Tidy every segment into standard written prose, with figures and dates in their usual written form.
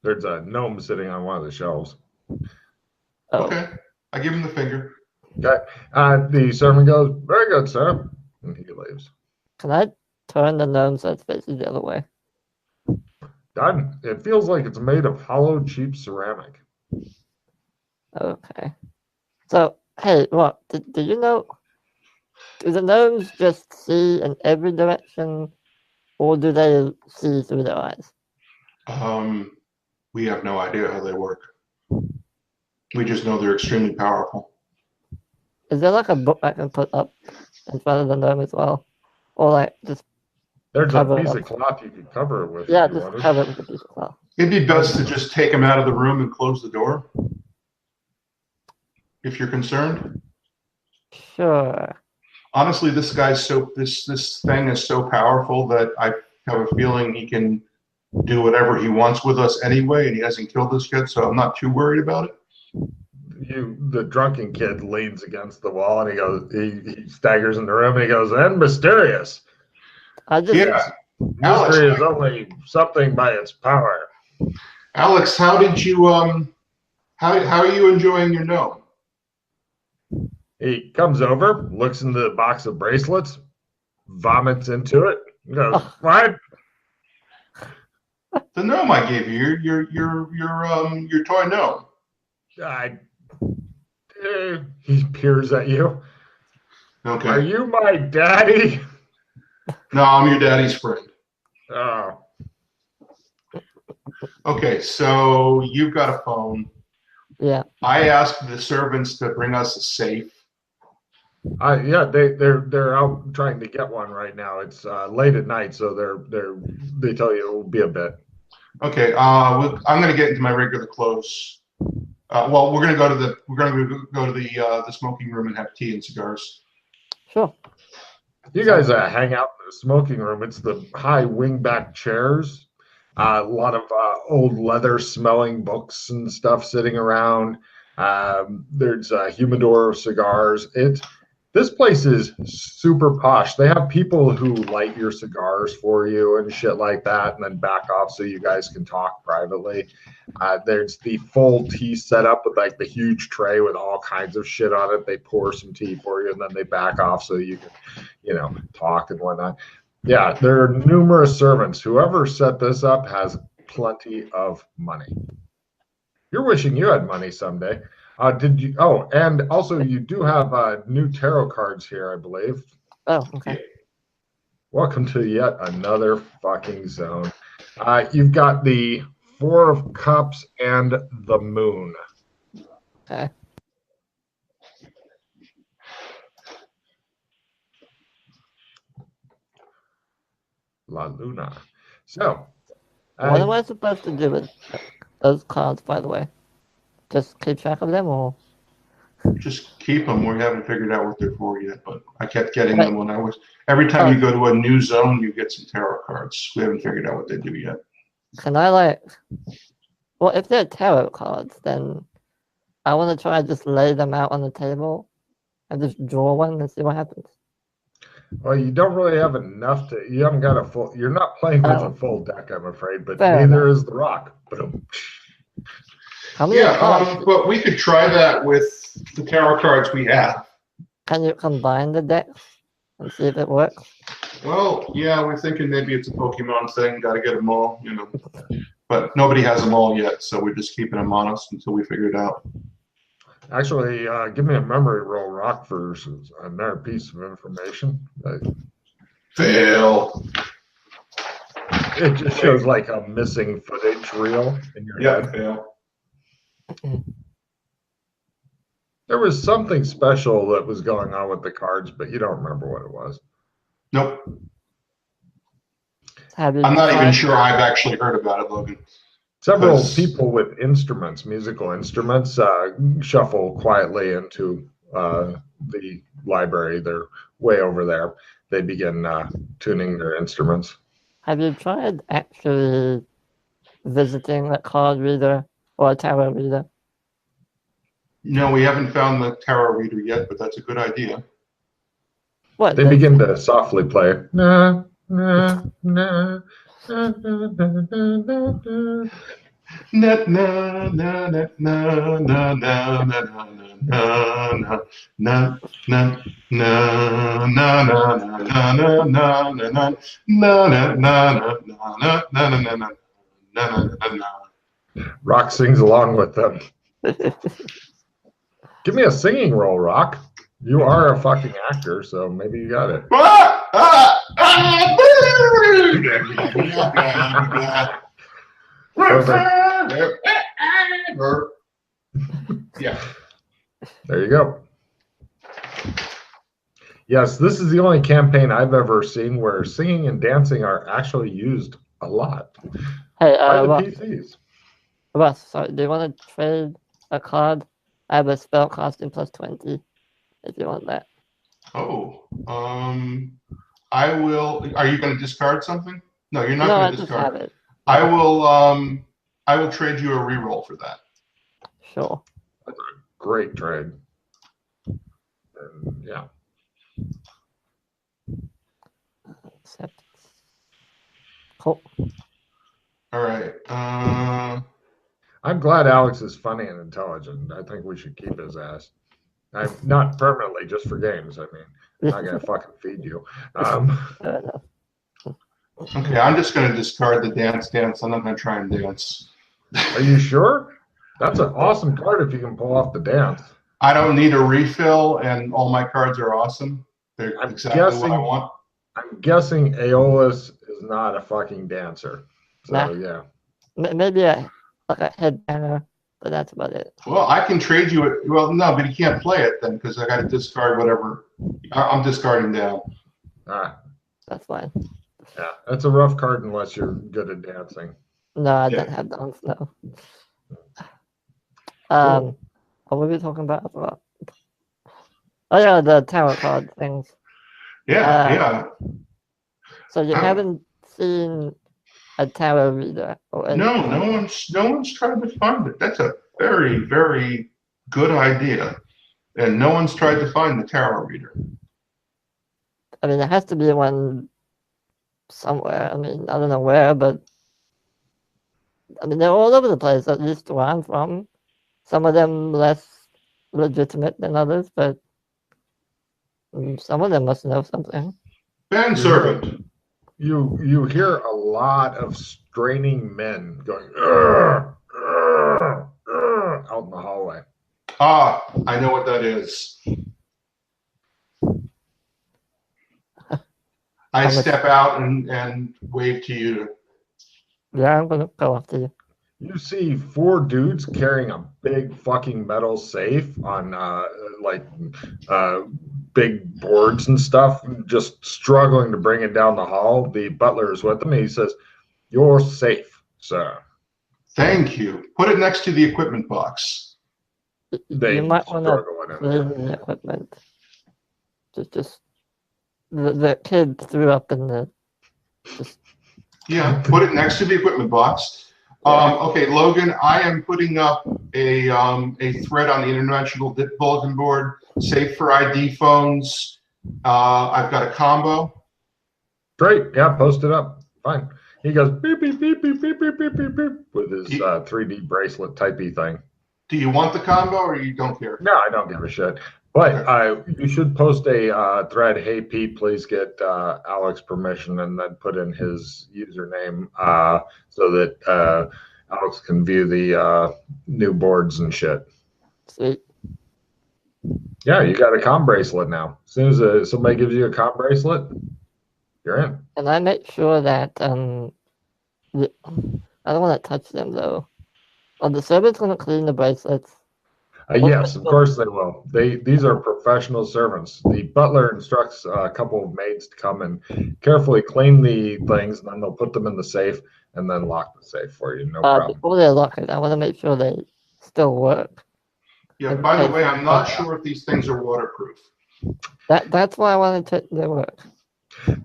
There's a gnome sitting on one of the shelves. Oh. Okay. I give him the finger. Okay. The servant goes, very good, sir. And he leaves. Can I turn the gnome so it's facing the other way? Done. It feels like it's made of hollow, cheap ceramic. Okay. So, hey, look, did you know, do the gnomes just see in every direction, or do they see through their eyes? We have no idea how they work. We just know they're extremely powerful. Is there like a book I can put up in front of the gnome as well? Or like just There's a cover it piece up? of cloth you could cover it with Yeah, if you just wanted. cover it with a piece of cloth. It'd be best to just take him out of the room and close the door. If you're concerned. Sure. Honestly, this thing is so powerful that I have a feeling he can do whatever he wants with us anyway, and he hasn't killed us yet, so I'm not too worried about it. The drunken kid leans against the wall and he goes, he staggers in the room and he goes, and mysterious. Yeah. Mystery is only something by its power. Alex, how did you how are you enjoying your gnome? He comes over, looks into the box of bracelets, vomits into it, and goes, what? The gnome I gave you, your toy gnome. He peers at you. Okay. Are you my daddy? No, I'm your daddy's friend. Oh. Okay, so you've got a phone. Yeah. I asked the servants to bring us a safe. Yeah, they're out trying to get one right now. It's late at night, so they tell you it will be a bit. Okay, I'm going to get into my regular clothes. Well, we're going to go to the smoking room and have tea and cigars. Sure. You guys hang out in the smoking room. It's the high wingback chairs. A lot of old leather-smelling books and stuff sitting around. There's a humidor of cigars. This place is super posh. They have people who light your cigars for you and shit like that, and then back off so you guys can talk privately. There's the full tea setup with like the huge tray with all kinds of shit on it. They pour some tea for you, and then they back off so you can, talk and whatnot. Yeah, there are numerous servants. Whoever set this up has plenty of money. You're wishing you had money someday. Did you? Oh, and also you do have new tarot cards here, I believe. Oh, okay. Welcome to yet another fucking zone. You've got the Four of Cups and the Moon. Okay. La Luna. So, what am I supposed to do with those cards, by the way? Just keep track of them, or? Just keep them. We haven't figured out what they're for yet, but I kept getting them when I was. Every time you go to a new zone, you get some tarot cards. We haven't figured out what they do yet. Can I well, if they're tarot cards, then I want to try to just lay them out on the table and just draw one and see what happens. Well, you don't really have enough to. You haven't got a full. You're not playing with a full deck, I'm afraid. But neither is the Rock. How many cards? But we could try that with the tarot cards we have. Can you combine the decks and see if it works? Well, yeah, we're thinking maybe it's a Pokemon thing. Got to get them all, But nobody has them all yet, so we're just keeping them on us until we figure it out. Actually, give me a memory roll, Rock, for another piece of information. Fail. It just shows like a missing footage reel in your head. Fail. There was something special that was going on with the cards, but you don't remember what it was. Nope. I'm not even sure I've actually heard about it, Logan. Several people with musical instruments, shuffle quietly into the library. They're way over there. They begin tuning their instruments. Have you tried actually visiting a card reader or a tarot reader? No, we haven't found the tarot reader yet, but that's a good idea. What? They begin to softly play. Nah, nah, nah. Na na na na na na na na na na na na na na. Rock sings along with them. Give me a singing role, Rock. You are a fucking actor, so maybe you got it. Yeah. There you go. Yes, this is the only campaign I've ever seen where singing and dancing are actually used a lot Hey, by the Russ, PCs. sorry, do you want to trade a card? I have a spell costing plus 20 if you want that. Oh, I will. Are you going to discard something? No, you're not No, I going to just have discard. it. I will trade you a reroll for that. Sure. Great trade. And, yeah. Accept. Cool. All right. I'm glad Alex is funny and intelligent. I think we should keep his ass. I'm not permanently, just for games. I mean, I'm not gonna fucking feed you. Fair enough. Okay, I'm just going to discard the dance. I'm not going to try and dance. Are you sure? That's an awesome card if you can pull off the dance. I don't need a refill, and all my cards are awesome. They're exactly what I want. I'm guessing Aeolus is not a fucking dancer. So Nah. yeah. Maybe like a headbanger, but that's about it. Well, I can trade you it. Well, no, but you can't play it then because I got to discard whatever. I'm discarding down. That's fine. Yeah, that's a rough card unless you're good at dancing. No, I Yeah. don't have dance, no. Cool. What were we talking about? Oh yeah, the tarot card things. Yeah, yeah. So you haven't seen a tarot reader or anything? No one's tried to find it. That's a very, very good idea. And no one's tried to find the tarot reader. I mean, there has to be one somewhere. I mean, I don't know where, but I mean, they're all over the place, at least where I'm from. Some of them less legitimate than others, but some of them must know something. Manservant. You hear a lot of straining men going "Urgh, urgh, urgh," out in the hallway. Ah, I know what that is. I step out and wave to you. Yeah, I'm gonna go after you. You see 4 dudes carrying a big fucking metal safe on big boards and stuff, just struggling to bring it down the hall. The butler is with them. He says, "You're safe, sir." Thank you. Put it next to the equipment box. They You might want to struggle in clean the equipment. Just the kid threw up in the. Yeah, put it next to the equipment box. Okay, Logan, I am putting up a thread on the international bulletin board, safe for ID phones. I've got a combo. Great. Yeah, post it up. Fine. He goes beep, beep, beep, beep, beep, beep, beep, beep, beep with his 3D bracelet typey thing. Do you want the combo or you don't care? No, I don't give a shit. But you should post a thread, "Hey, Pete, please get Alex permission," and then put in his username so that Alex can view the new boards and shit. Sweet. Yeah, you got a comm bracelet now. As soon as somebody gives you a comm bracelet, you're in. And I make sure that I don't want to touch them though. Are the servants going to clean the bracelets? Yes, of course they will. These are professional servants. The butler instructs a couple of maids to come and carefully clean the things, and then they'll put them in the safe and then lock the safe for you. No problem. Before they lock it, I want to make sure they still work. Yeah, by the way, I'm not sure if these things are waterproof. That's why I wanted to they work.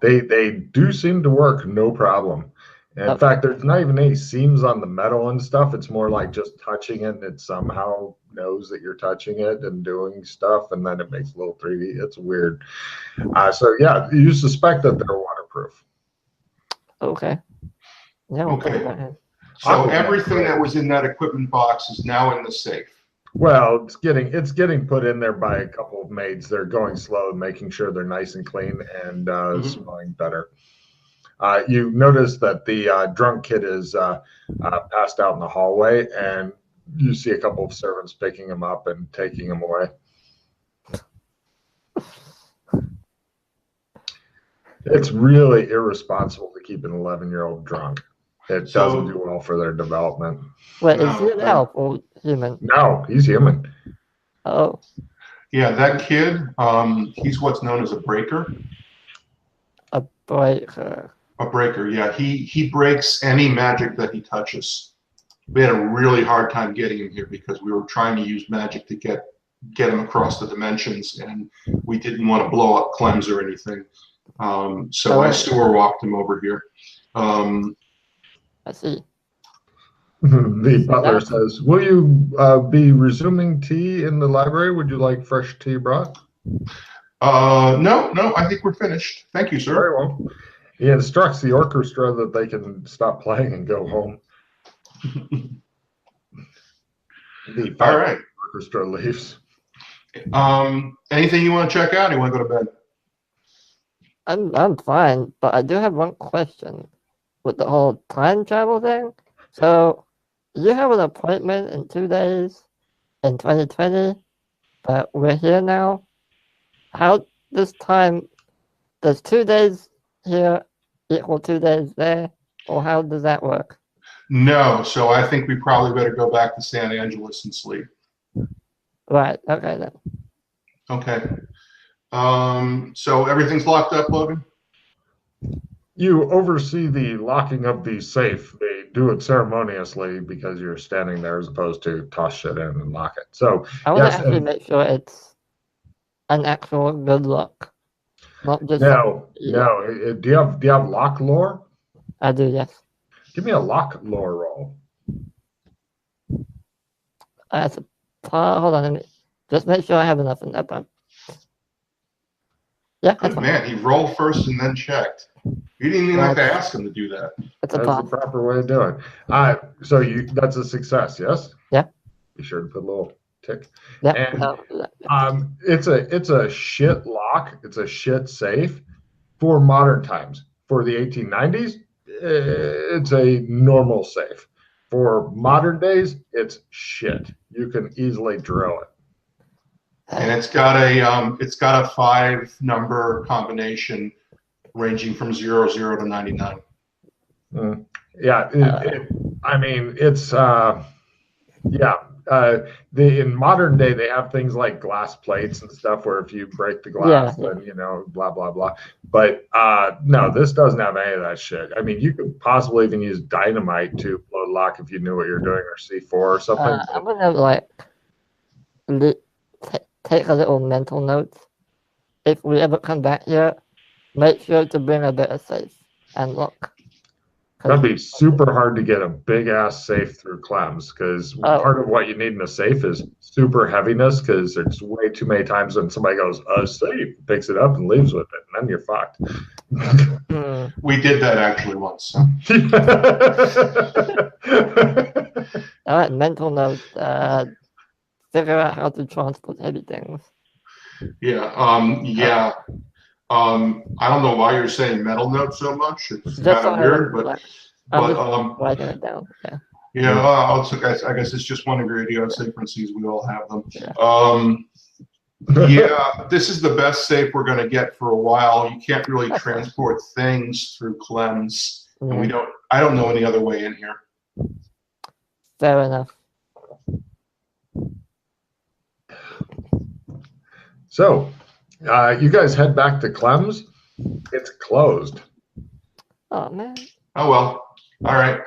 They do seem to work, no problem. In fact, there's not even any seams on the metal and stuff. It's more like just touching it, and it somehow knows that you're touching it and doing stuff, and then it makes a little 3D. It's weird. So yeah, you suspect that they're waterproof. Okay. Yeah, we'll put it Okay. back in. So Aquaman's everything great. that was in that equipment box is now in the safe. Well, it's getting put in there by a couple of maids. They're going slow, making sure they're nice and clean and smelling better. You notice that the drunk kid is passed out in the hallway, and you see a couple of servants picking him up and taking him away. It's really irresponsible to keep an 11-year-old drunk. It doesn't do well for their development. Wait, is he No, an elf or human? No, he's human. Oh, Yeah, that kid, he's what's known as a breaker. a breaker. A breaker, yeah. He breaks any magic that he touches. We had a really hard time getting him here because we were trying to use magic to get him across the dimensions, and we didn't want to blow up Clems or anything. So I sewer walked him over here. I see. The butler says, "Will you be resuming tea in the library? Would you like fresh tea brought?" No, I think we're finished. Thank you, sir. Very well. He instructs the orchestra that they can stop playing and go home. The All right. orchestra leaves. Anything you want to check out? Or you want to go to bed? I'm fine, but I do have one question with the whole time travel thing. So you have an appointment in 2 days in 2020, but we're here now. How does 2 days here equal 2 days there, or how does that work? No, so I think we probably better go back to San Angeles and sleep. Right, okay then. Okay. So everything's locked up, Logan? You oversee the locking of the safe. They do it ceremoniously because you're standing there as opposed to toss shit in and lock it. So I want yes, to actually and make sure it's an actual good luck, not just no. Do you have lock lore? I do, yes. Give me a lock lore roll. That's a hold on, let me just make sure I have enough in that one. Yeah, that's Good fine. man. He rolled first and then checked. You didn't even have to ask him to do that. It's a That's the pass. proper way to do it. So that's a success, yes? Yeah. Be sure to put a little tick. Yeah. And it's a shit lock. It's a shit safe for modern times. For the 1890s, it's a normal safe. For modern days, it's shit. You can easily drill it. And it's got a 5-number combination ranging from 00 to 99. Yeah, I mean, it's in modern day they have things like glass plates and stuff where if you break the glass, then blah blah blah. But no, this doesn't have any of that shit. I mean, you could possibly even use dynamite to blow the lock if you knew what you're doing, or C4 or something. I'm gonna take a little mental note. If we ever come back here, make sure to bring a better safe and lock. That'd be super hard to get a big ass safe through Clems because part of what you need in a safe is super heaviness because there's way too many times when somebody goes, a safe, picks it up and leaves with it, and then you're fucked. We did that actually once. So. All right, mental note. Figure out how to transport heavy things. Yeah. I don't know why you're saying metal note so much. It's kind of weird, but writing it down. Yeah. I guess it's just one of your idiosyncrasies. We all have them. Yeah. This is the best safe we're going to get for a while. You can't really transport things through Clems, and I don't know any other way in here. Fair enough. So, you guys head back to Clems. It's closed. Oh man. Oh well. All right.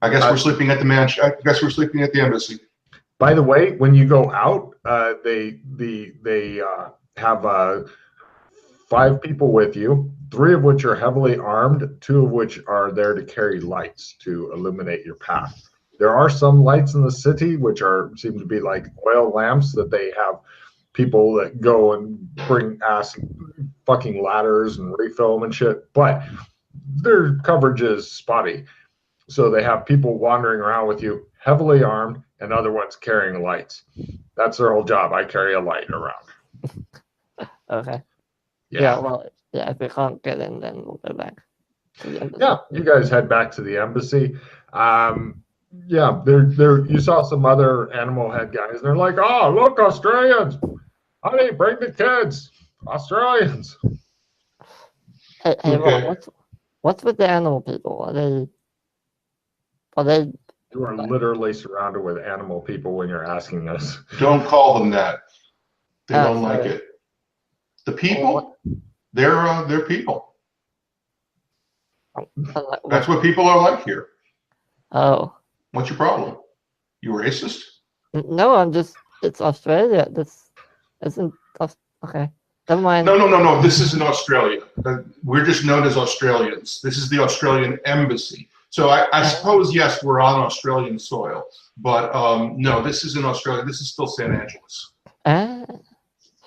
I guess we're sleeping at the mansion. I guess we're sleeping at the embassy. By the way, when you go out, they have 5 people with you, 3 of which are heavily armed, 2 of which are there to carry lights to illuminate your path. There are some lights in the city which seem to be like oil lamps that they have people that go and bring ass fucking ladders and refill them and shit, but their coverage is spotty. So they have people wandering around with you, heavily armed, and other ones carrying lights. That's their whole job. I carry a light around. Okay. Yeah. Well, if we can't get in, then we'll go back to the embassy. Yeah, you guys head back to the embassy. Yeah, there. You saw some other animal head guys, and they're like, "Oh, look, Australians! Honey, bring the kids, Australians." Hey, Okay. what's with the animal people? Are they? You are literally surrounded with animal people when you're asking this. Don't call them that. They don't like sorry. it. The people, they're people. That's what people are like here. Oh. What's your problem? You racist? No, it's Australia. This isn't, okay. Never mind. No. This isn't Australia. We're just known as Australians. This is the Australian embassy. So I suppose, yes, we're on Australian soil. But no, this isn't Australia. This is still San Angeles.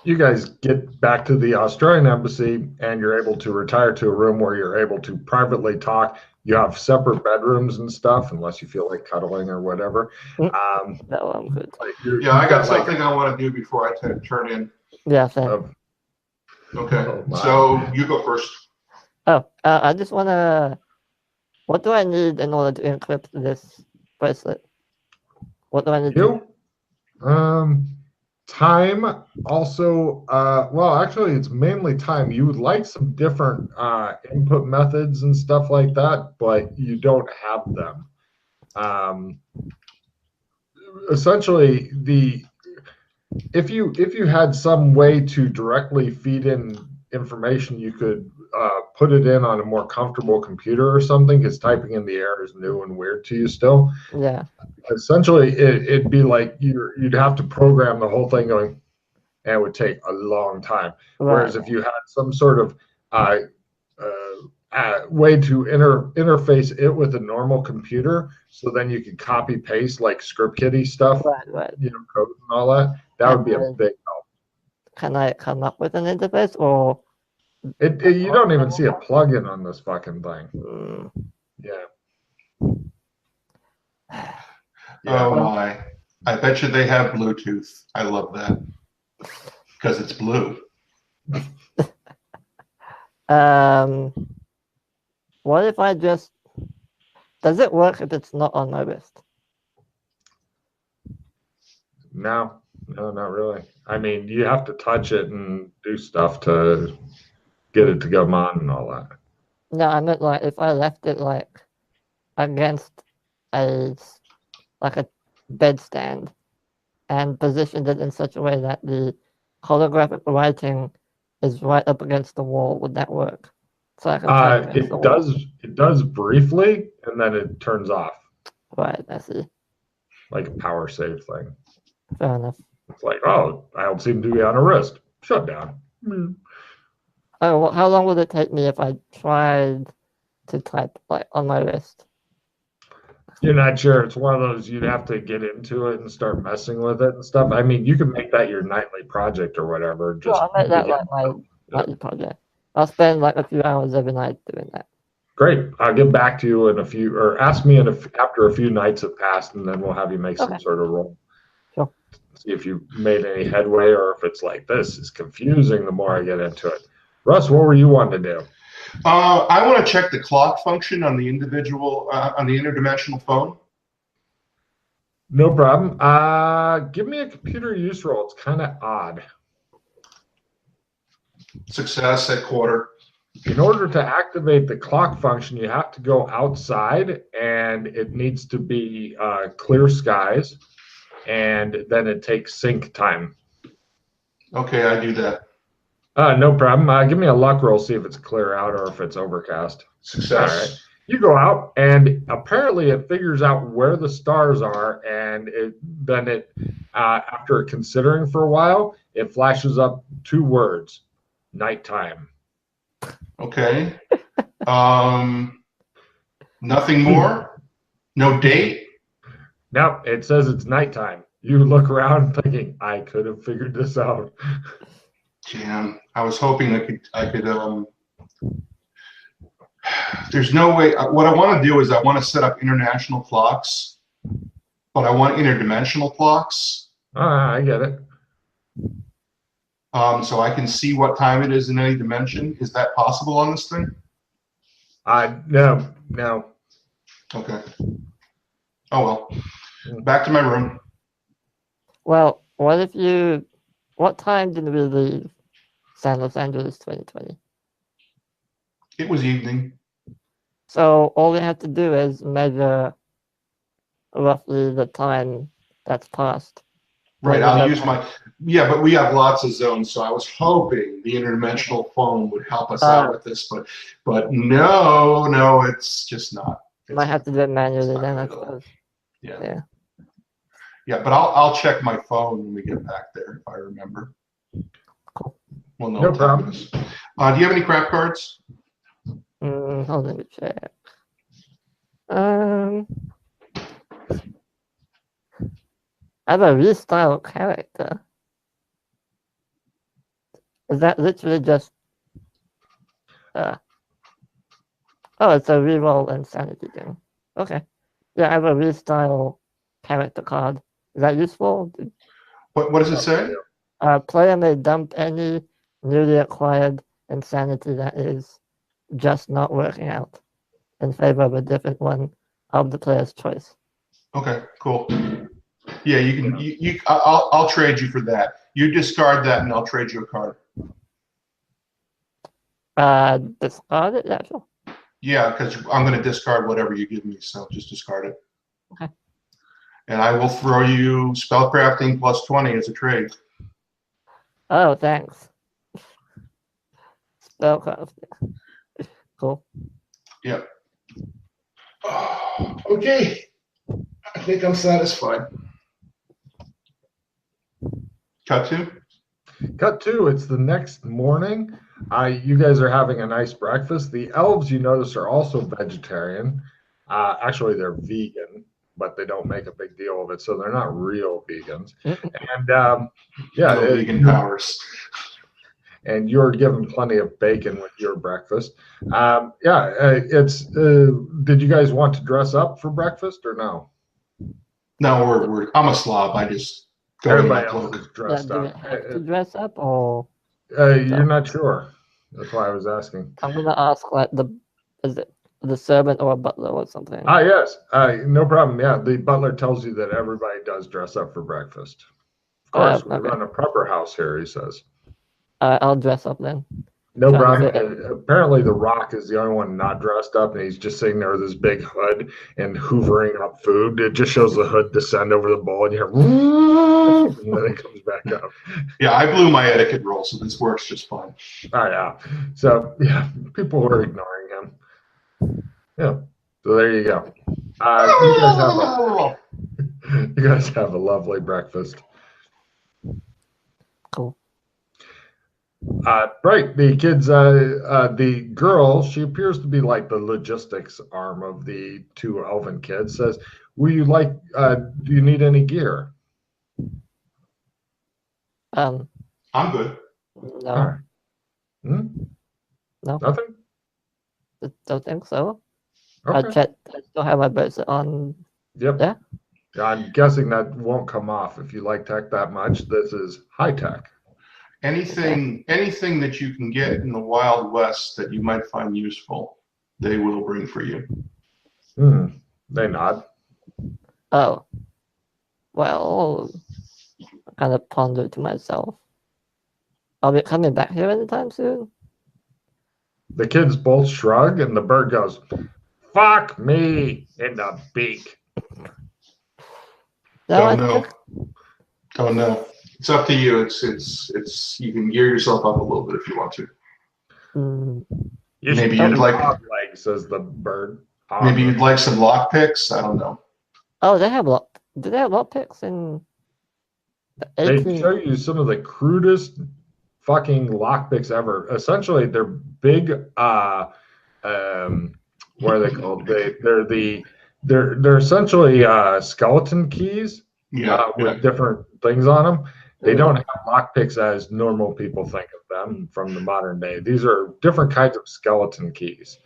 You guys get back to the Australian embassy, and you're able to retire to a room where you're able to privately talk. You have separate bedrooms and stuff, unless you feel like cuddling or whatever. No, I'm good. Yeah, I got something I want to do before I turn in. Yeah, same. Okay, so you go first. I just want to... What do I need in order to encrypt this bracelet? What do I need to... Time. Also, well, actually, it's mainly time. You would like some different input methods and stuff like that, but you don't have them. Essentially, if you had some way to directly feed in information, you could put it in on a more comfortable computer or something, because typing in the air is new and weird to you still. Yeah. Essentially, it'd be like you'd have to program the whole thing going, and it would take a long time. Right. Whereas if you had some sort of way to interface it with a normal computer, so then you could copy paste like script kiddie stuff, right. Code and all that. That would be a big help. Can I come up with an interface, or you don't even see a plugin on this fucking thing? Yeah. Oh my! I bet you they have Bluetooth. I love that because it's blue. What if I just... Does it work if it's not on my wrist? No, not really. I mean, you have to touch it and do stuff to get it to come on and all that. No, I meant like if I left it like against a bedstand and positioned it in such a way that the holographic writing is right up against the wall, would that work? So I can it does briefly, and then it turns off. Right, I see. Like a power save thing. Fair enough. It's like, oh, I don't seem to be on a wrist. Shut down. Oh, well, how long would it take me if I tried to type like on my wrist? You're not sure. It's one of those you'd have to get into it and start messing with it and stuff. I mean, you can make that your nightly project or whatever. Just I'll make that like my nightly project. I'll spend like a few hours every night doing that. Great. I'll get back to you in a few, or ask me after a few nights have passed, and then we'll have you make some sort of roll. Sure. See if you made any headway, or if it's like, this is confusing the more I get into it. Russ, what were you wanting to do? I want to check the clock function on the individual, on the interdimensional phone. No problem. Give me a computer use roll. It's kind of odd. Success at quarter. In order to activate the clock function, you have to go outside, and it needs to be clear skies, and then it takes sync time. Okay, I do that. No problem. Give me a luck roll, see if it's clear out or if it's overcast. Success. All right. You go out, and apparently it figures out where the stars are, and then after considering for a while, it flashes up 2 words: nighttime. Okay. Nothing more? No date? No, it says it's nighttime. You look around thinking, I could have figured this out. Damn, I was hoping I could There's no way. What I want to do is I want to set up international clocks, but I want interdimensional clocks. I get it. So I can see what time it is in any dimension. Is that possible on this thing? No. Okay. Oh well. Back to my room. Well, what time did we leave San Los Angeles 2020? It was evening. So all we have to do is measure roughly the time that's passed. Right. Well, I'll use my. Yeah, but we have lots of zones, so I was hoping the interdimensional phone would help us out with this, but no, it's just not. Might have to do it manually then, I good at all. suppose. Yeah. Yeah, but I'll check my phone when we get back there if I remember. Cool. Well, No problem. Do you have any craft cards? Hold on, let me check. I have a restyle character. Is that literally just oh, it's a reroll insanity thing. Okay. Yeah, I have a restyle character card. Is that useful? What does it say? Player may dump any newly acquired insanity that is just not working out in favor of a different one of the player's choice. Okay, cool. Yeah, you can. I'll trade you for that. You discard that, and I'll trade you a card. Discard it? Yeah, sure. Yeah, because I'm going to discard whatever you give me, so just discard it. Okay. And I will throw you spellcrafting plus 20 as a trade. Oh, thanks. Spellcraft. Cool. Yep. Okay. I think I'm satisfied. Cut to? Cut to, it's the next morning. You guys are having a nice breakfast. The elves, you notice, are also vegetarian. Actually, they're vegan, but they don't make a big deal of it, so they're not real vegans. And yeah, no vegan powers. And you're given plenty of bacon with your breakfast. It's. Did you guys want to dress up for breakfast or no? No, I'm a slob. I just go Everybody in my else cloak. is dressed Do we up. have to dress up, or You're not sure. That's why I was asking. I'm gonna ask like is it the servant or a butler or something? Yes. No problem. Yeah, the butler tells you that everybody does dress up for breakfast. Of course, we run a prepper house here, he says. I'll dress up then. No problem. Apparently, The Rock is the only one not dressed up, and he's just sitting there with his big hood and hoovering up food. It just shows the hood descend over the bowl, and you hear, and then it comes back up. Yeah, I blew my etiquette roll, so this works just fine. Oh, yeah. So, yeah, people were ignoring him. Yeah. So there you go. You guys have a lovely breakfast. Cool. Right, the kids, the girl, she appears to be like the logistics arm of the two elven kids, says, do you need any gear? I'm good. No. No? Nothing? Don't think so. Okay. I still have my bracelet on. Yep. Yeah. I'm guessing that won't come off if you like tech that much. This is high tech. Anything that you can get in the Wild West that you might find useful, they will bring for you. They nod. Oh. Well, I kind of pondered to myself. I'll be coming back here anytime soon. The kids both shrug, and the bird goes, "Fuck me in the beak." Don't know. Don't know. It's up to you. It's. You can gear yourself up a little bit if you want to. Maybe you'd like legs, says the bird. Maybe you'd like some lock picks. I don't know. Oh, they have lock. Do they have lock picks in? They show you some of the crudest fucking lockpicks ever. Essentially, they're big. What are they called? They're essentially skeleton keys. With different things on them. They don't have lockpicks as normal people think of them from the modern day. These are different kinds of skeleton keys.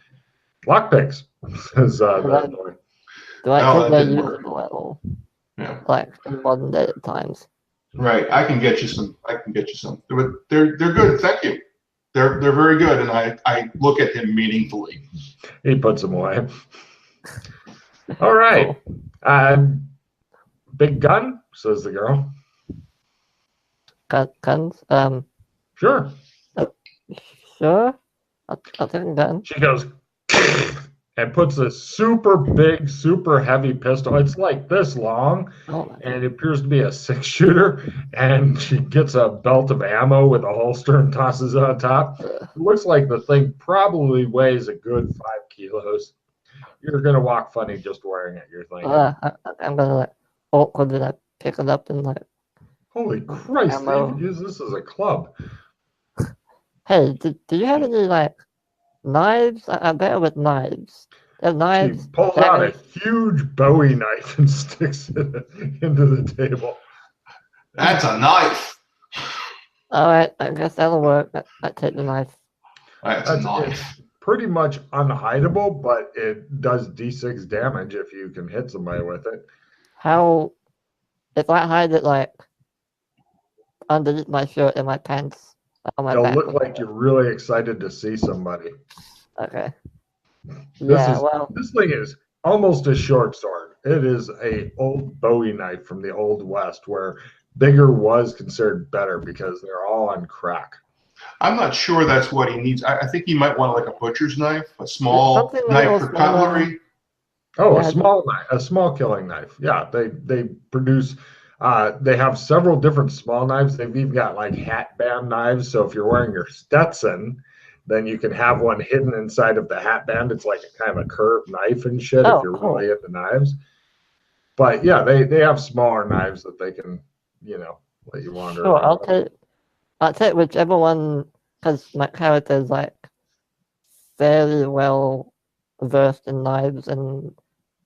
Lockpicks, says Do the boy. I No, think that they're didn't work. usable at all? Yeah. Like in modern day times. Right. I can get you some. But they're good. Thank you. They're very good, and I look at him meaningfully. He puts them away. All right. Big gun, says the girl. Guns? Sure. Sure. I'll take a gun. She goes and puts a super big, super heavy pistol. It's like this long, Oh my and it appears to be a 6-shooter. And she gets a belt of ammo with a holster and tosses it on top. God. It looks like the thing probably weighs a good 5 kilos. You're gonna walk funny just wearing it. You're thinking, I'm gonna like awkwardly like pick it up and like, holy Christ, they ammo. even use this as a club. Hey, do you have any like knives? I'm better with knives. They have She knives. pulls out a huge Bowie knife and sticks it into the table. That's a knife. All right, I guess that'll work. I take the knife. That's a knife. Pretty much unhideable, but it does D6 damage if you can hit somebody with it. How? If I hide it like underneath my shirt and my pants on my It'll back. look like you're really excited to see somebody. Okay. This Well, thing is almost a short sword. It is a old Bowie knife from the Old West, where bigger was considered better because they're all on crack. I'm not sure that's what he needs. I think he might want like a butcher's knife, a small knife for cutlery. Oh, a small killing knife. Yeah, they produce. They have several different small knives. They've even got like hat band knives. So if you're wearing your Stetson, then you can have one hidden inside of the hat band. It's like a kind of a curved knife and shit if you're really into knives. But yeah, they have smaller knives that they can, let you wander. Sure, I'll take whichever one, because my character is like fairly well versed in knives and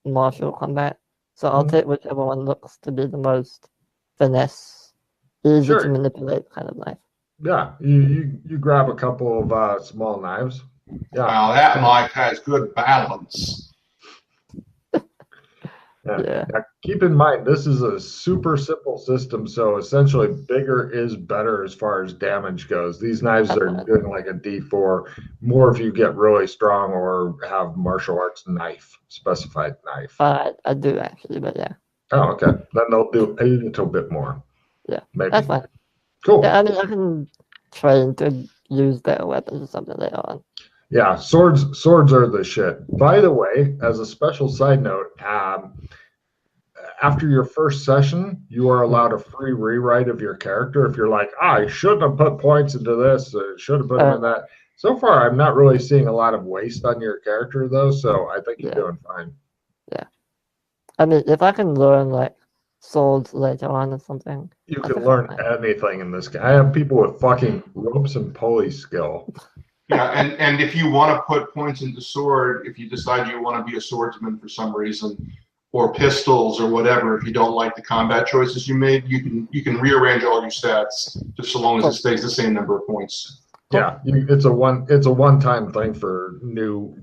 martial combat. So I'll take whichever one looks to be the most finesse, easy to manipulate kind of knife. Yeah, you grab a couple of small knives. Yeah. Wow, that knife has good balance. Yeah. Now, keep in mind, this is a super simple system, so essentially bigger is better as far as damage goes. These knives are doing like a D4, more if you get really strong or have martial arts knife, specified knife. I do actually, but yeah. Oh, okay. Then they'll do a little bit more. Yeah, maybe. That's fine. Cool. Yeah, I mean, I can train to use better weapons or something later on. Yeah, swords are the shit. By the way, as a special side note, after your first session, you are allowed a free rewrite of your character. If you're like, I shouldn't have put points into this, should have put them in that. So far, I'm not really seeing a lot of waste on your character, though, so I think you're doing fine. Yeah. I mean, if I can learn, like, swords later on or something. You can learn anything in this game. I have people with fucking ropes and pulley skill. Yeah, and if you want to put points into sword, if you decide you want to be a swordsman for some reason, or pistols or whatever, if you don't like the combat choices you made, you can rearrange all your stats just so long as it stays the same number of points. Yeah, it's a one-time thing for new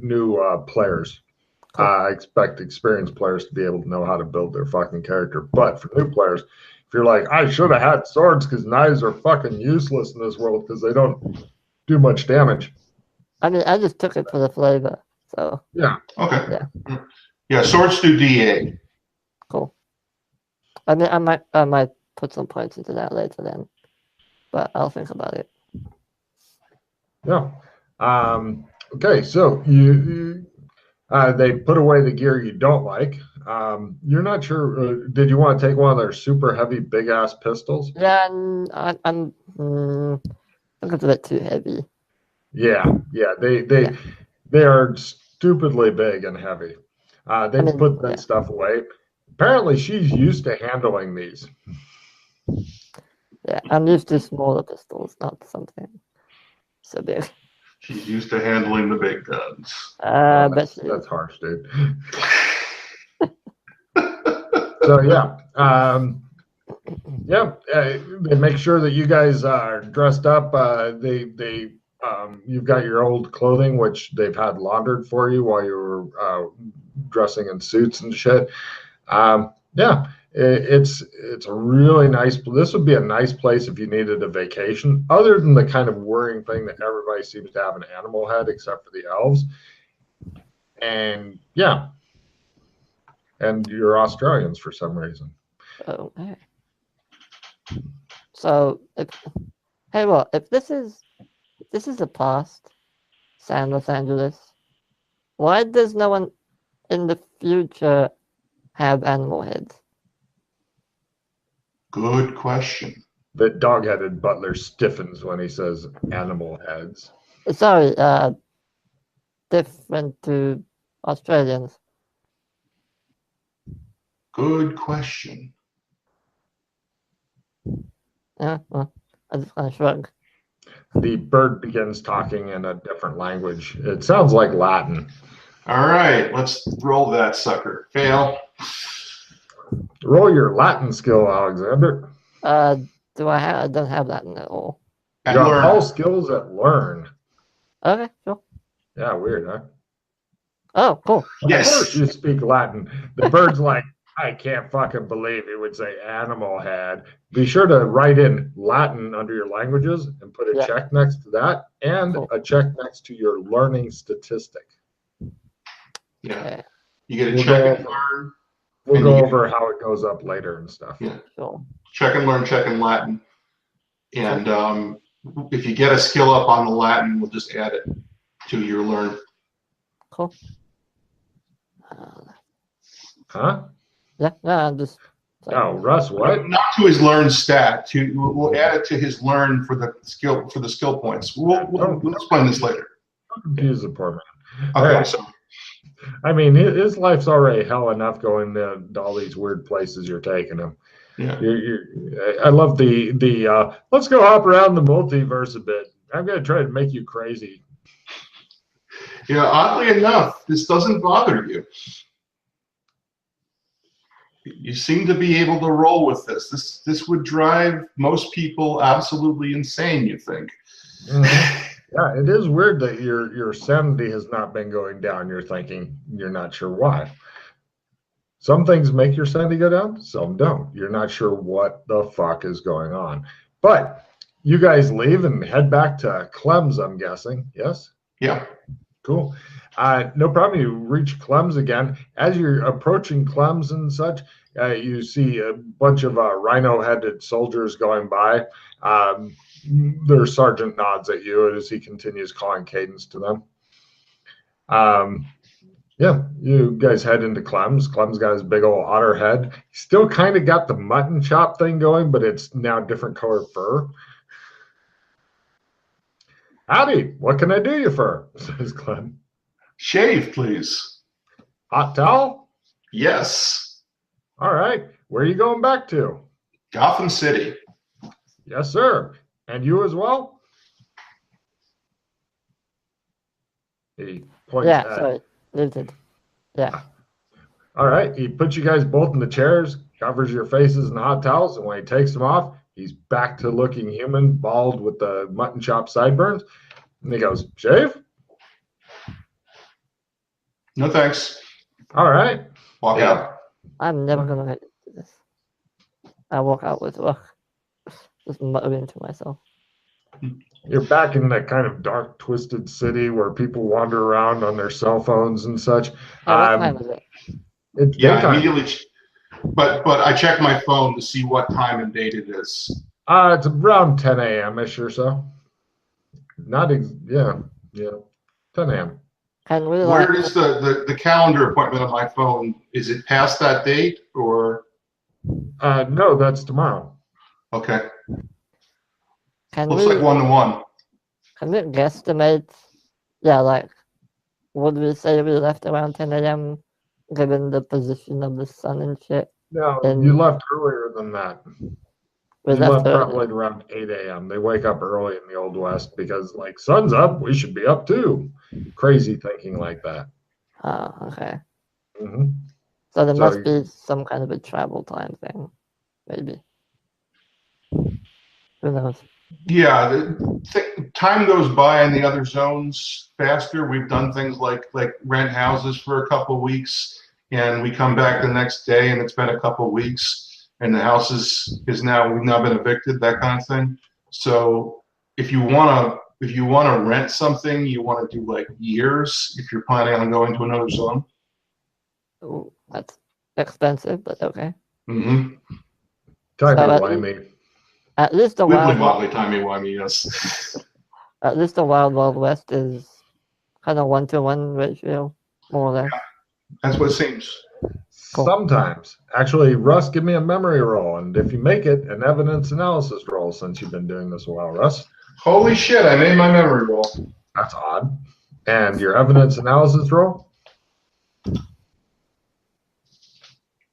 players. I expect experienced players to be able to know how to build their fucking character. But for new players, if you're like, I should have had swords because knives are fucking useless in this world because they don't do much damage. I mean, I just took it for the flavor. So yeah. Okay. Yeah, swords do DA. Cool. I mean, I might put some points into that later then, but I'll think about it. Yeah. Okay, so you they put away the gear you don't like. You're not sure. Did you want to take one of their super heavy, big ass pistols? Yeah, I think it's a bit too heavy. Yeah. They are stupidly big and heavy. They put that stuff away. Apparently, she's used to handling these. Yeah, I'm used to smaller pistols, not something so big. She's used to handling the big guns. That's harsh, dude. So they make sure that you guys are dressed up. They You've got your old clothing, which they've had laundered for you while you were dressing in suits and shit. Yeah, it's a really nice. This would be a nice place if you needed a vacation. Other than the kind of worrying thing that everybody seems to have an animal head, except for the elves. And yeah, and you're Australians for some reason. Okay. So, if this is the past, San Los Angeles, why does no one in the future have animal heads? Good question. The dog-headed butler stiffens when he says animal heads. Sorry, different to Australians. Good question. Yeah, well, I just kind of shrug. The bird begins talking in a different language. It sounds like Latin. All right, let's roll that sucker. Fail. Roll your Latin skill, Alexander. Do I don't have that at all. And You have learn. all skills at learn. Okay, sure. Yeah, weird, huh? Oh, cool. Of Yes. course you speak Latin. The bird's like, I can't fucking believe he would say animal head. Be sure to write in Latin under your languages and put a Yeah. check next to that and Cool. a check next to your learning statistic. Yeah. Okay, You get a We'll check go and learn. We'll And go you- over how it goes up later and stuff. Yeah. sure. Check and learn, check and Latin. And if you get a skill up on the Latin, we'll just add it to your learn. Cool. Huh? Yeah, no, I'm just. Oh, Russ, what? Not to his learn stat. We'll add it to his learn for the skill points. We'll explain this later. Don't confuse the poor man. Okay, Right. so I mean, his life's already hell enough going to all these weird places you're taking him. yeah. I love the let's go hop around the multiverse a bit. I'm going to try to make you crazy. Yeah, oddly enough, this doesn't bother you. You seem to be able to roll with this. This would drive most people absolutely insane, you think. Mhm. Yeah, it is weird that your sanity has not been going down. You're thinking you're not sure why. Some things make your sanity go down, some don't. You're not sure what the fuck is going on. But you guys leave and head back to Clem's, I'm guessing. Yes? Yeah. Cool. No problem. You reach Clem's again. As you're approaching Clem's and such, you see a bunch of rhino-headed soldiers going by. Their sergeant nods at you as he continues calling cadence to them. Yeah, you guys head into Clem's. Clem's got his big old otter head. He's still kind of got the mutton chop thing going, but it's now different colored fur. Howdy, what can I do you for? Says Clem. Shave, please. Hot towel? Yes. All right. Where are you going back to? Gotham City. Yes, sir. And you as well? He points Yeah, at. sorry. Limited. Yeah. All right. He puts you guys both in the chairs, covers your faces in hot towels, and when he takes them off, he's back to looking human, bald with the mutton chop sideburns. And he goes, shave? No thanks. All right. Walk Yeah. out. I'm never gonna get into this. I walk out with just muttering to myself. You're back in that kind of dark, twisted city where people wander around on their cell phones and such. Hey, what time is it? It's Yeah, daytime. immediately. But I check my phone to see what time and date it is. It's around 10 a.m.-ish or so. Yeah, 10 a.m. Can we Where is the calendar appointment on my phone? Is it past that date or? No, that's tomorrow. Okay. can Looks we like 1-to-1. can we guesstimate? Yeah, like would we say we left around 10 a.m. given the position of the sun and shit? No, And- you left earlier than that. We You left early. probably around 8 a.m. They wake up early in the Old West because, like, sun's up, we should be up too. Crazy thinking like that. Oh, okay. Hmm. So there So must you- be some kind of a travel time thing, maybe. Who knows? Yeah, time goes by in the other zones faster. We've done things like rent houses for a couple of weeks, and we come back the next day, and it's been a couple of weeks, and the house is now we've now been evicted, that kind of thing. So if you wanna rent something, you want to do like years if you're planning on going to another zone. Ooh, that's expensive, but okay. Mm-hmm. Timey-wimey. At least the Wibbly wild, wobbly, timey wimey, yes. at least the Wild West is kind of 1-to-1 ratio, more or less. That's what it seems. Cool. Sometimes. Actually, Russ, give me a memory roll. And if you make it, an evidence analysis roll since you've been doing this a while, Russ. Holy shit, I made my memory roll. That's odd. And your evidence analysis roll?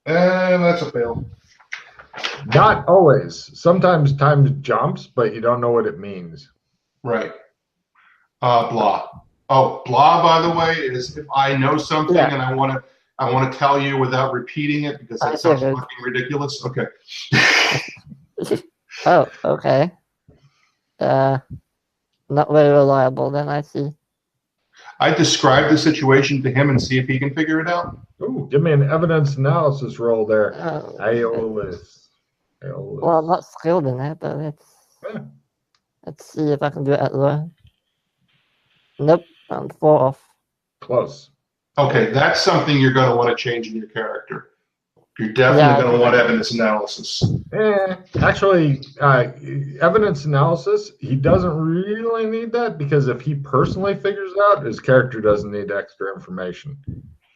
And that's a fail. Not always. Sometimes time jumps, but you don't know what it means. Right. Blah. Oh, blah, by the way, is if I know something and I want to tell you without repeating it because that sounds fucking ridiculous. Okay. Oh, okay. Not very reliable then, I see. I describe the situation to him and see if he can figure it out. Ooh, give me an evidence analysis roll there. Oh, Aeolus. well, I'm not skilled in that, but let's see if I can do it at low. Nope, I'm 4 off. Close. Okay, that's something you're going to want to change in your character. You're definitely going to want evidence analysis. Actually, evidence analysis, he doesn't really need that because if he personally figures it out, his character doesn't need extra information.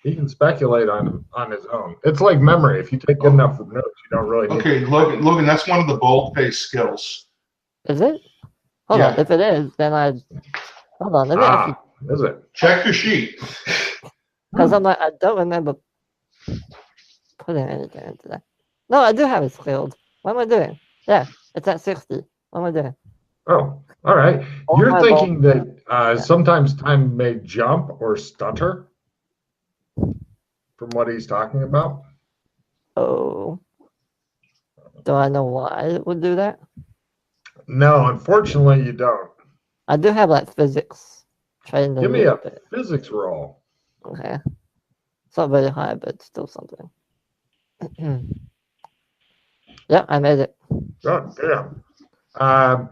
He can speculate on his own. It's like memory. If you take good enough notes, you don't really need Okay, Logan, that's one of the bold-faced skills. Is it? Hold on, if it is, then hold on, let me actually... Is it? Check your sheet. Because I'm like, I don't remember putting anything into that. No, I do have it skilled. What am I doing? Yeah, it's at 60. What am I doing? Oh, all right. You're thinking that sometimes time may jump or stutter from what he's talking about? Oh. Do I know why it would do that? No, unfortunately, you don't. I do have like physics trained in. Give me a physics roll. Okay. It's not very high, but still something. Yeah, I made it. God damn.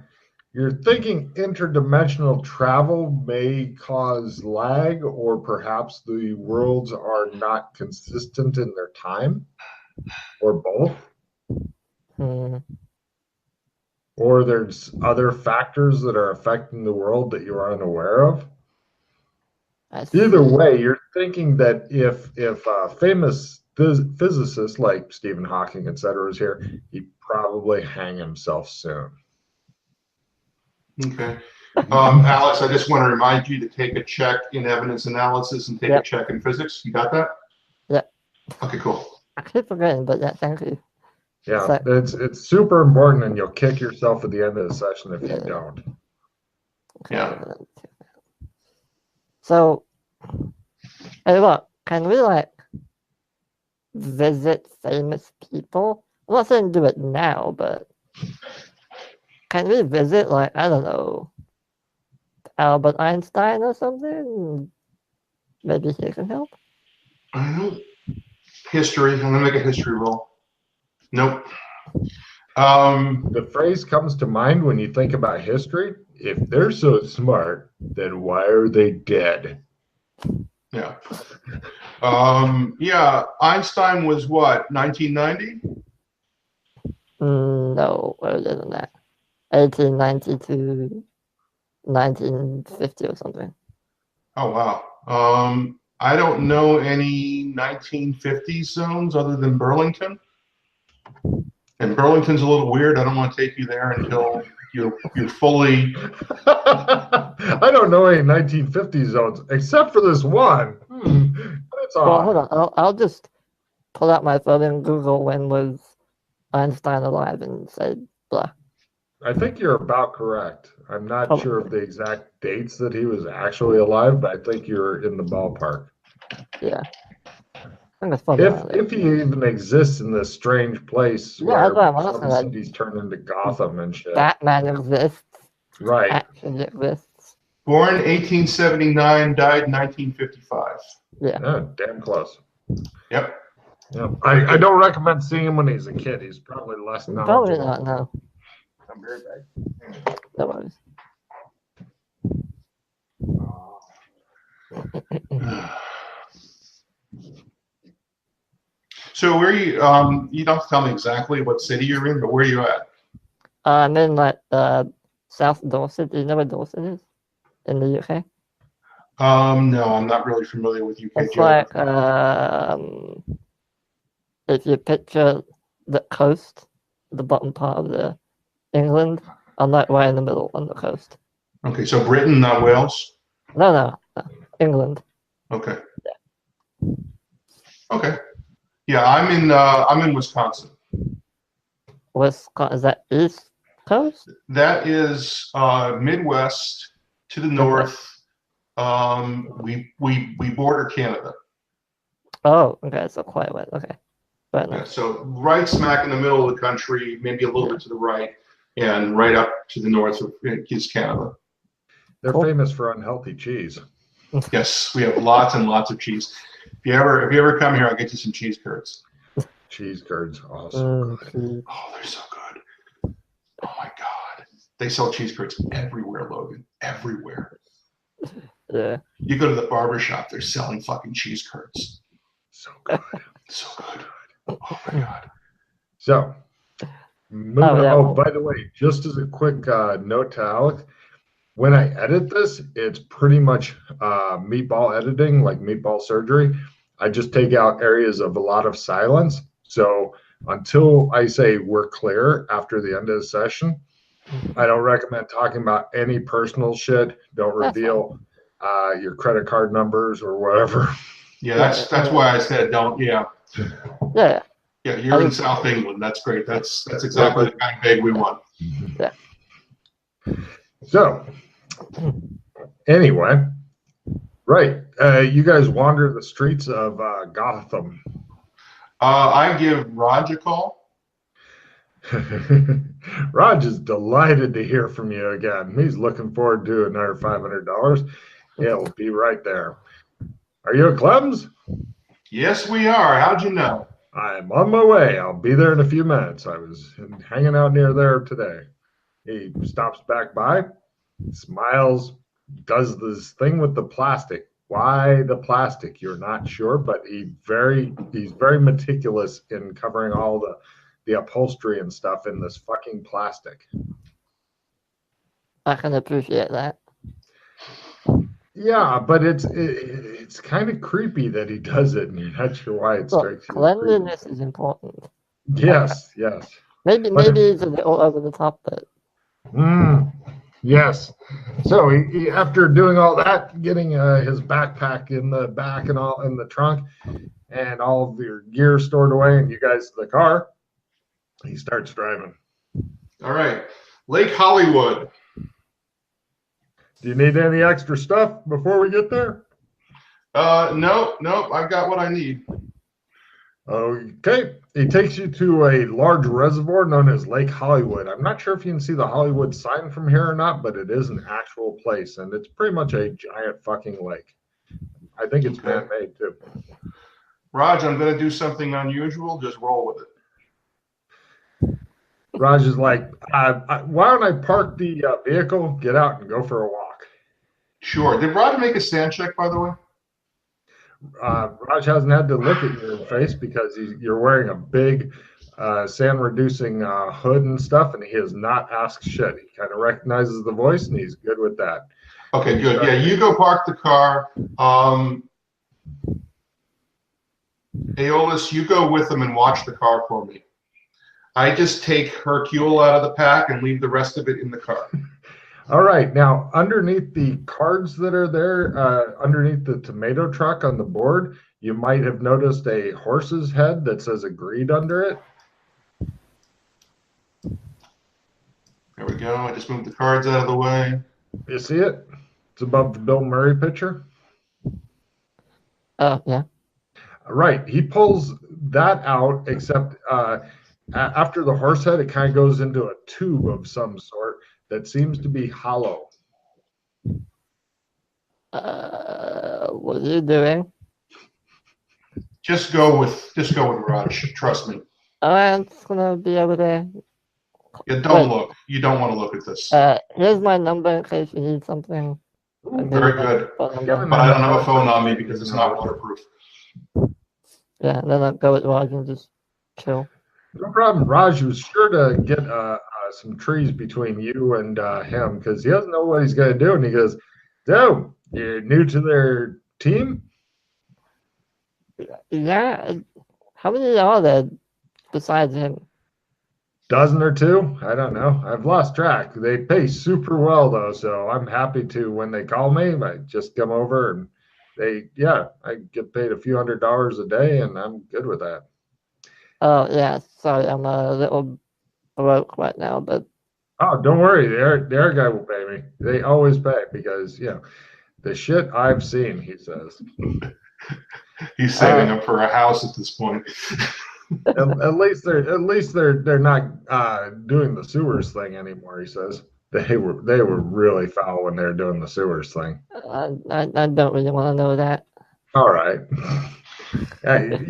You're thinking interdimensional travel may cause lag, or perhaps the worlds are not consistent in their time, or both. Or there's other factors that are affecting the world that you're unaware of. Either way, you're thinking that if a famous physicist like Stephen Hawking, etc., is here, he'd probably hang himself soon. Okay. Alex, I just want to remind you to take a check in evidence analysis and take a check in physics. You got that? Yeah. Okay, cool. I keep forgetting, but yeah, thank you. Yeah, it's super important, and you'll kick yourself at the end of the session if you don't. Okay. Yeah. So, hey, look, can we like visit famous people? I'm not saying do it now, but can we visit, like, I don't know, Albert Einstein or something? Maybe he can help? History. I'm going to make a history roll. Nope. The phrase comes to mind when you think about history. If they're so smart, then why are they dead? Yeah. Yeah. Einstein was what, 1990? No, earlier than that. 1890 to 1950 or something. Oh, wow. I don't know any 1950s zones other than Burlington. And Burlington's a little weird. I don't want to take you there until you're fully... I don't know any 1950 zones, except for this one. It's odd. Well, hold on. I'll just pull out my phone and Google when was Einstein alive and say blah. I think you're about correct. I'm not sure of the exact dates that he was actually alive, but I think you're in the ballpark. Yeah. think it's probably around there. If he even exists in this strange place Yeah, that's where what I'm some asking. Like, cities turn into Gotham and shit. Batman exists. Right. Action exists. Born 1879, died 1955. Yeah. Yeah, damn close. Yep. Yep. I don't recommend seeing him when he's a kid. He's probably less Probably knowledgeable. not, no. I'm very bad. No worries. So where you you don't have to tell me exactly what city you're in, but where are you at? I'm in like South Dorset. Do you know where Dorset is in the UK? No, I'm not really familiar with UK It's geography. like if you picture the coast, the bottom part of the England, I'm like right in the middle on the coast. Okay, so Britain, not Wales. No, England. Okay. Okay. Yeah, I'm in Wisconsin. Wisconsin, is that East Coast? That is Midwest to the north. We border Canada. Oh, okay, so quite wet. Okay, fair Yeah, enough. so right smack in the middle of the country, maybe a little bit to the right, and right up to the north is Canada. They're Cool. famous for unhealthy cheese. Yes, we have lots and lots of cheese. If you ever come here, I'll get you some cheese curds. Cheese curds, awesome. Cheese. Oh, they're so good. Oh my God. They sell cheese curds everywhere, Logan. Everywhere. Yeah. You go to the barber shop, they're selling fucking cheese curds. So good. So good. Oh my God. So, moving yeah, on. Oh, by the way, just as a quick note to Alex, when I edit this, it's pretty much meatball editing, like meatball surgery. I just take out areas of a lot of silence. So until I say we're clear after the end of the session, I don't recommend talking about any personal shit. Don't reveal your credit card numbers or whatever. Yeah, that's why I said don't. Yeah. Yeah. Yeah, you're in South England. That's great. That's exactly the kind of bag we want. Yeah. So, anyway, right. You guys wander the streets of Gotham. I give Raj a call. Raj is delighted to hear from you again. He's looking forward to another $500. He'll be right there. Are you at Clem's? Yes, we are. How'd you know? I'm on my way. I'll be there in a few minutes. I was hanging out near there today. He stops back by, smiles, does this thing with the plastic. Why the plastic? You're not sure, but he's very meticulous in covering all the upholstery and stuff in this fucking plastic. I can appreciate that. Yeah, but it's kind of creepy that he does it, and you're not sure why it Look, strikes you. cleanliness is important. Yes. Maybe it's a little over the top, but yes. So he after doing all that, getting his backpack in the back and all in the trunk, and all of your gear stored away, and you guys in the car, he starts driving. All right. Lake Hollywood. Do you need any extra stuff before we get there? No, I've got what I need. Okay. He takes you to a large reservoir known as Lake Hollywood. I'm not sure if you can see the Hollywood sign from here or not, but it is an actual place, and it's pretty much a giant fucking lake. I think it's man-made too. Raj, I'm going to do something unusual. Just roll with it. Raj is like, why don't I park the vehicle, get out, and go for a walk? Sure. Did Raj make a stand check, by the way? Raj hasn't had to look at your face because you're wearing a big sand-reducing hood and stuff, and he has not asked shit. He kind of recognizes the voice, and he's good with that. Okay, good. Yeah, you go park the car. Aeolus, you go with them and watch the car for me. I just take Hercule out of the pack and leave the rest of it in the car. All right. Now, underneath the cards that are there, underneath the tomato truck on the board, you might have noticed a horse's head that says agreed under it. There we go. I just moved the cards out of the way. You see it? It's above the Bill Murray picture. Oh, yeah. Right. He pulls that out, except after the horse head, it kind of goes into a tube of some sort that seems to be hollow. What are you doing? Just go with Raj. Trust me. I'm just gonna be able to. Yeah, don't look. You don't want to look at this. Here's my number in case you need something. Ooh, Very good. Kevin, But I don't have a phone on me because it's not waterproof. Yeah, then I'll go with Raj and just chill. No problem. Raj was sure to get some trees between you and him because he doesn't know what he's going to do. And he goes, "So, you're new to their team?" Yeah, how many are there besides him? Dozen or two? I don't know. I've lost track. They pay super well though, so I'm happy to when they call me. I just come over and I get paid a few $100s a day, and I'm good with that. Oh yeah, sorry, I'm a little broke right now, but Oh, don't worry. Their guy will pay me. They always pay because the shit I've seen. He says. He's saving up for a house at this point. At least they're not doing the sewers thing anymore. He says they were really foul when they were doing the sewers thing. I don't really want to know that. All right. At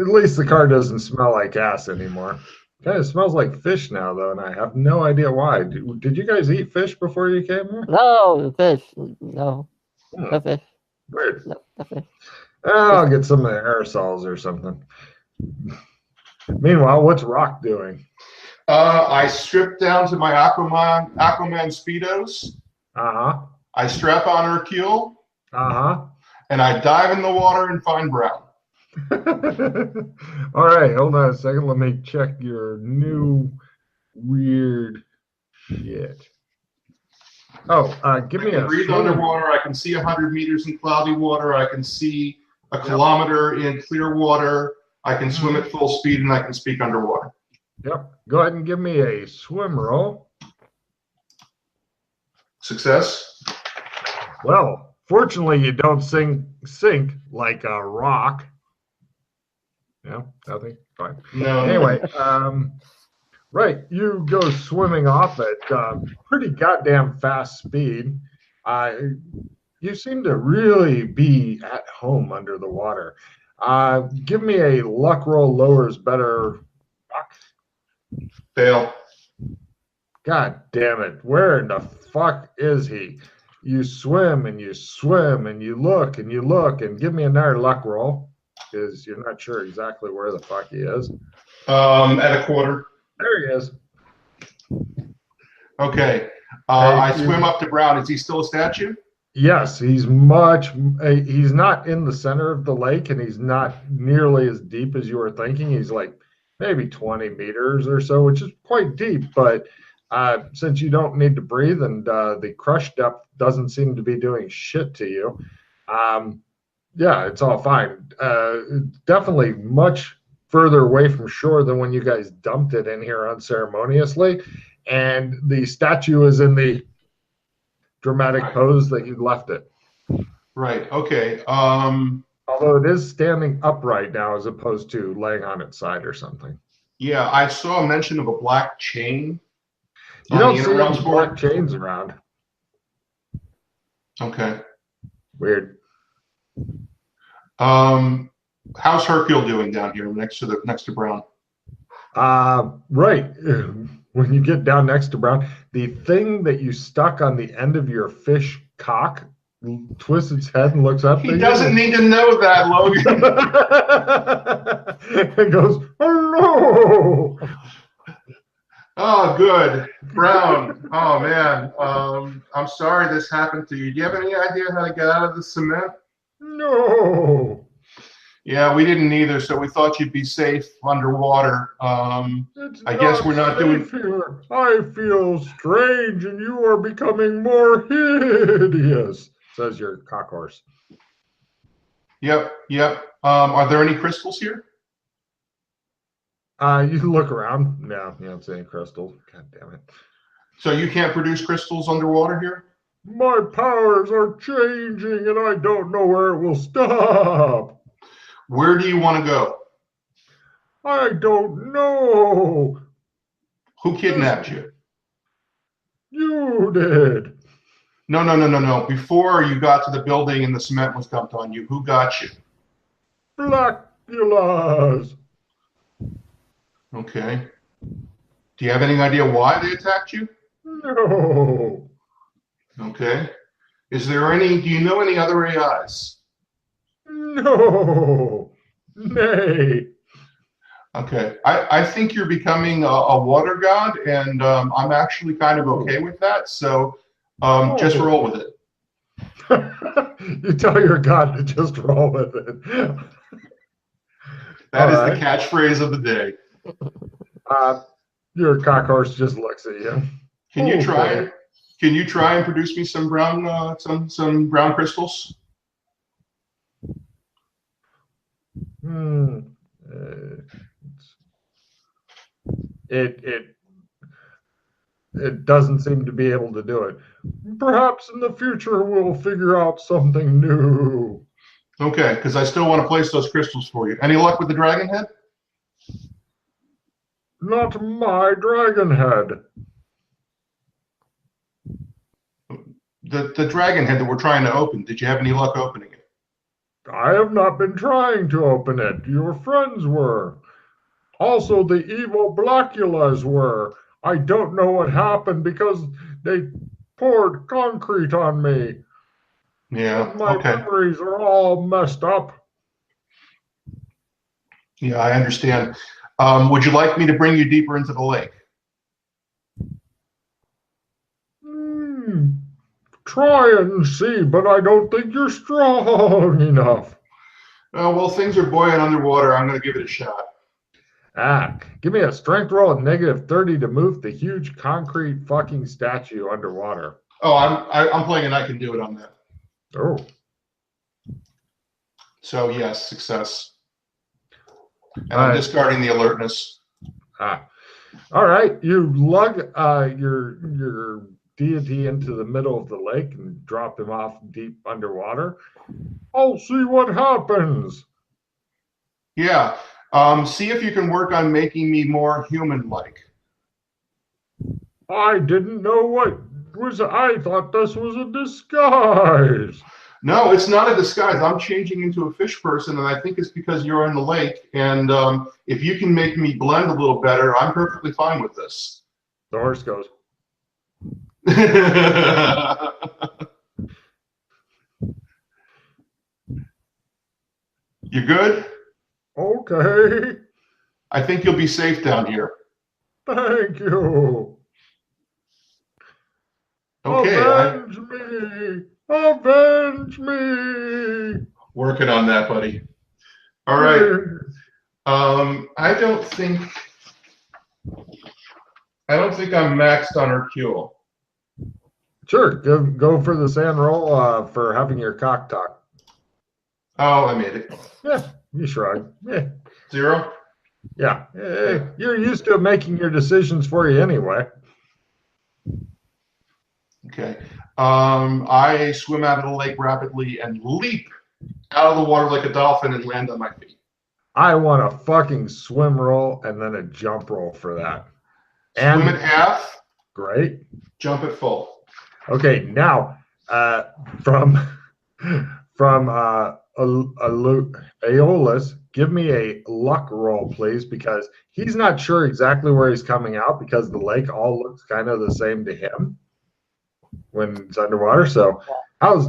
least the car doesn't smell like ass anymore. Kind of smells like fish now, though, and I have no idea why. Did you guys eat fish before you came here? No, fish. No, no fish. Weird. No fish. I'll get some of the aerosols or something. Meanwhile, what's Rock doing? I strip down to my Aquaman Speedos. Uh-huh. I strap on Hercule. Uh-huh. And I dive in the water and find Brown. All right, hold on a second. Let me check your new weird shit. Oh, give me I can breathe underwater. I can see 100 meters in cloudy water. I can see a kilometer in clear water. I can swim at full speed, and I can speak underwater. Yep. Go ahead and give me a swim roll. Success. Well, fortunately, you don't sink like a rock. Yeah, nothing. Fine. No. Anyway, right, you go swimming off at pretty goddamn fast speed. You seem to really be at home under the water. Give me a luck roll lowers better. Fail. God damn it. Where in the fuck is he? You swim and you swim and you look and give me another luck roll because you're not sure exactly where the fuck he is. At a quarter. There he is. Okay. I swim up to Brown. Is he still a statue? Yes, he's not in the center of the lake and he's not nearly as deep as you were thinking. He's like maybe 20 meters or so, which is quite deep, but since you don't need to breathe and the crush depth doesn't seem to be doing shit to you, yeah, it's all fine. Definitely much further away from shore than when you guys dumped it in here unceremoniously. And the statue is in the dramatic pose that you left it. Right. Okay. Although it is standing upright now as opposed to laying on its side or something. Yeah, I saw a mention of a black chain. You don't see any black chains around. Okay. Weird. How's Hercule doing down here next to Brown? Right. When you get down next to Brown, the thing that you stuck on the end of your fish cock twists its head and looks up. He doesn't need to know that, Logan. It goes, hello. Oh, good. Brown. Oh, man. I'm sorry this happened to you. Do you have any idea how to get out of the cement? No. Yeah, we didn't either, so we thought you'd be safe underwater. I guess we're not doing here. I feel strange, and you are becoming more hideous, says your cock horse. Yep. Are there any crystals here? You can look around. No, you don't see any crystals. God damn it. So you can't produce crystals underwater here? My powers are changing and I don't know where it will stop. Where do you want to go? I don't know. Who kidnapped you? You did. No. Before you got to the building and the cement was dumped on you, who got you? Blackulas. Okay. Do you have any idea why they attacked you? No. Okay. Do you know any other AIs? No. Nay. Okay. I think you're becoming a water god, and I'm actually kind of okay with that. So just roll with it. You tell your god to just roll with it. That is All the right. catchphrase of the day. Your cock horse just looks at you. Can you try Okay. it? Can you try and produce me some brown brown crystals? Hmm. It doesn't seem to be able to do it. Perhaps in the future we'll figure out something new. Okay, because I still want to place those crystals for you. Any luck with the dragon head? Not my dragon head. The dragon head that we're trying to open. Did you have any luck opening it? I have not been trying to open it. Your friends were. Also, the evil Blackulas were. I don't know what happened because they poured concrete on me. Yeah. My Okay. memories are all messed up. Yeah, I understand. Would you like me to bring you deeper into the lake? Try and see, but I don't think you're strong enough. Well, things are boiling underwater. I'm going to give it a shot. Give me a strength roll at -30 to move the huge concrete fucking statue underwater. Oh, I'm playing and I can do it on that. Oh. So yes, success. And I'm discarding the alertness. All right, you lug your deity into the middle of the lake and drop him off deep underwater. I'll see what happens. Yeah. See if you can work on making me more human-like. I didn't know what was. I thought this was a disguise. No, it's not a disguise. I'm changing into a fish person, and I think it's because you're in the lake. And if you can make me blend a little better, I'm perfectly fine with this. The horse goes. You good? Okay. I think you'll be safe down here. Thank you. Okay. Avenge me! Avenge me! Working on that, buddy. All right. I don't think I'm maxed on Hercule. Sure, go for the sand roll for having your cock talk. Oh, I made it. Yeah, you shrug. Yeah. 0? Yeah. You're used to making your decisions for you anyway. Okay. I swim out of the lake rapidly and leap out of the water like a dolphin and land on my feet. I want a fucking swim roll and then a jump roll for that. Swim at half. Great. Jump at full. Okay, now from Aeolus, give me a luck roll, please, because he's not sure exactly where he's coming out because the lake all looks kind of the same to him when it's underwater. So, how's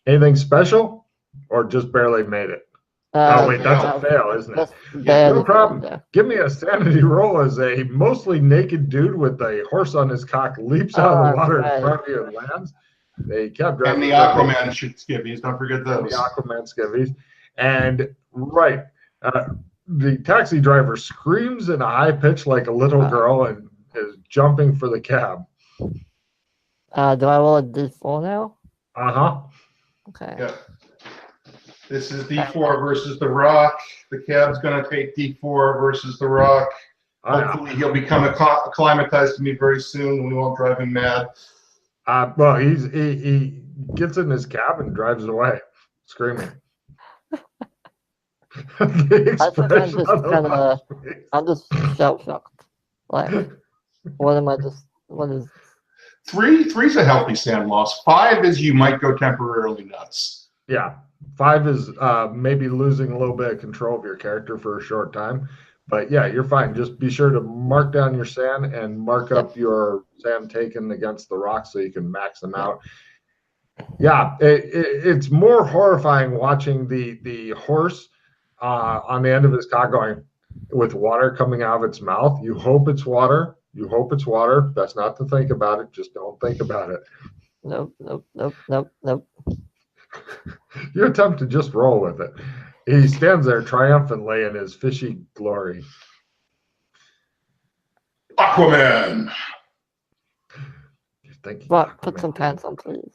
anything special, or just barely made it? Oh wait, that's a fail, isn't it? Yeah, no problem. Yeah. Give me a sanity roll as a mostly naked dude with a horse on his cock leaps out of the water in front of you and lands. They kept driving. And the Aquaman skivvies, don't forget those. The Aquaman skivvies. And right, the taxi driver screams in a high pitch like a little girl and is jumping for the cab. Do I roll a D4 now? Uh-huh. Okay. Yeah. This is D4 versus the Rock. The cab's going to take D4 versus the Rock. Hopefully he'll become acclimatized to me very soon and we won't drive him mad. Well, he gets in his cab and drives away, screaming. The I think I'm expression just on the kind of, last face. I'm just shell shocked. Like, what am I just? What is? Three's a healthy SAN loss. 5 is you might go temporarily nuts. Yeah, 5 is maybe losing a little bit of control of your character for a short time. But yeah, you're fine. Just be sure to mark down your sand and mark up your sand taken against the rock so you can max them out. Yeah, it's more horrifying watching the horse on the end of his cock going with water coming out of its mouth. You hope it's water. You hope it's water. Best not to think about it. Just don't think about it. Nope, nope, nope, nope, nope. You attempt to just roll with it. He stands there triumphantly in his fishy glory. Aquaman. You think Rock, put some pants on, please.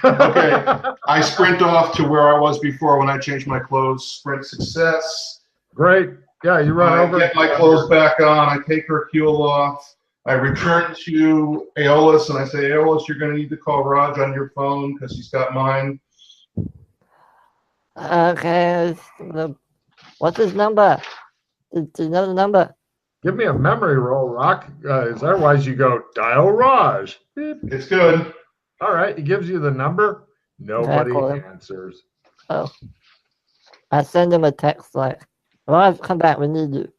Okay. I sprint off to where I was before when I changed my clothes. Sprint success. Great. Yeah, you run I over. get my clothes back on. I take Hercule off. I return to Aeolus and I say, Aeolus, you're going to need to call Raj on your phone because he's got mine. Okay, what's his number? Do you know the number? Give me a memory roll, Rock. Otherwise, you go dial Raj. Beep. It's good. All right, he gives you the number. Nobody call him. answers. Oh, I send him a text like, "Raj, come back. We need you."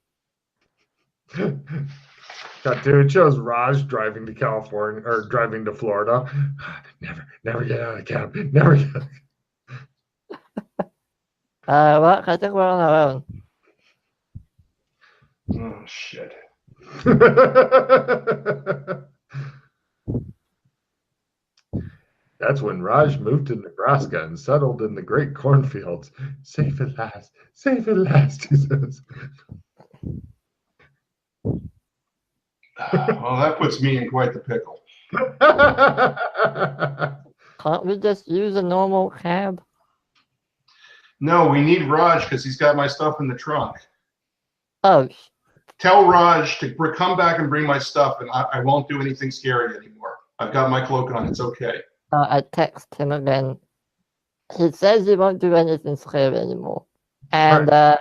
God, dude, it shows Raj driving to California or driving to Florida. Never get out of the cab. Never get. Rock, I think we're on our own. Oh, shit. That's when Raj moved to Nebraska and settled in the great cornfields. Safe at last, safe at last, he says. Well, that puts me in quite the pickle. Can't we just use a normal cab? No, we need Raj because he's got my stuff in the trunk. Oh, Tell Raj to come back and bring my stuff, and I won't do anything scary anymore. I've got my cloak on. It's okay. I text him again. He says he won't do anything scary anymore. And I